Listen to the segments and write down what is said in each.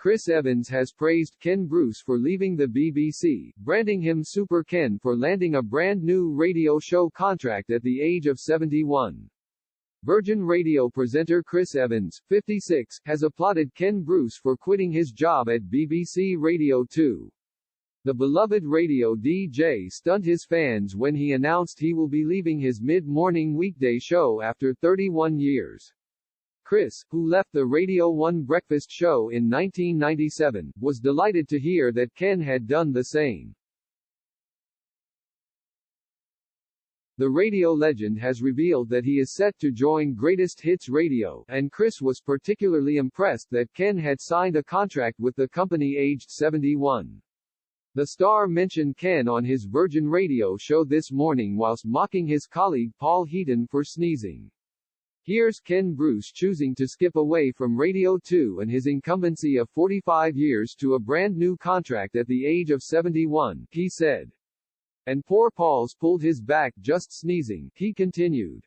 Chris Evans has praised Ken Bruce for leaving the BBC, branding him Super Ken for landing a brand new radio show contract at the age of 71. Virgin Radio presenter Chris Evans, 56, has applauded Ken Bruce for quitting his job at BBC Radio 2. The beloved radio DJ stunned his fans when he announced he will be leaving his mid-morning weekday show after 31 years. Chris, who left the Radio 1 breakfast show in 1997, was delighted to hear that Ken had done the same. The radio legend has revealed that he is set to join Greatest Hits Radio, and Chris was particularly impressed that Ken had signed a contract with the company aged 71. The star mentioned Ken on his Virgin Radio show this morning whilst mocking his colleague Paul Heaton for sneezing. Here's Ken Bruce choosing to skip away from Radio 2 and his incumbency of 45 years to a brand new contract at the age of 71, he said. And poor Paul's pulled his back just sneezing, he continued.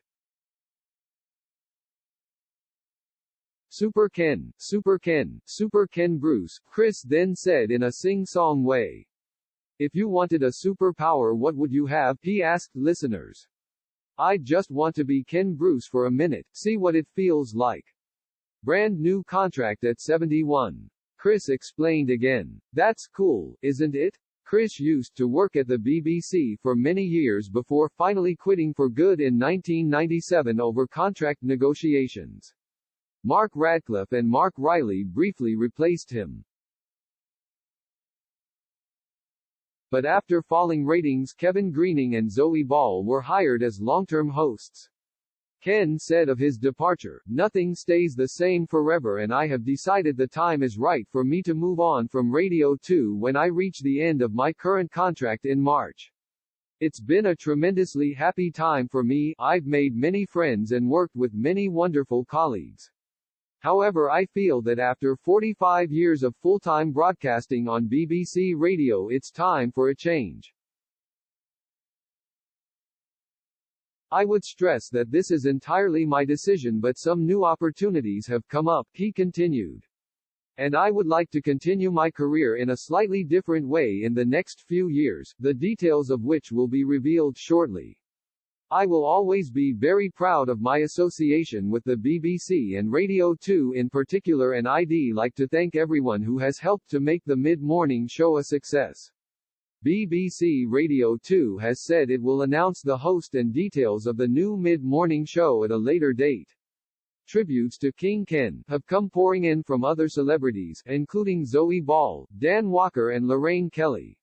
Super Ken, Super Ken, Super Ken Bruce, Chris then said in a sing-song way. If you wanted a superpower, what would you have? He asked listeners. I just want to be Ken Bruce for a minute, see what it feels like. Brand new contract at 71. Chris explained again. That's cool, isn't it? Chris used to work at the BBC for many years before finally quitting for good in 1997 over contract negotiations. Mark Radcliffe and Mark Riley briefly replaced him. But after falling ratings, Kevin Greening and Zoe Ball were hired as long-term hosts. Ken said of his departure, "Nothing stays the same forever, and I have decided the time is right for me to move on from Radio 2 when I reach the end of my current contract in March. It's been a tremendously happy time for me. I've made many friends and worked with many wonderful colleagues. However, I feel that after 45 years of full-time broadcasting on BBC Radio, it's time for a change. I would stress that this is entirely my decision, but some new opportunities have come up," he continued. "And I would like to continue my career in a slightly different way in the next few years, the details of which will be revealed shortly. I will always be very proud of my association with the BBC and Radio 2 in particular, and I'd like to thank everyone who has helped to make the mid-morning show a success." BBC Radio 2 has said it will announce the host and details of the new mid-morning show at a later date. Tributes to King Ken have come pouring in from other celebrities, including Zoe Ball, Dan Walker and Lorraine Kelly.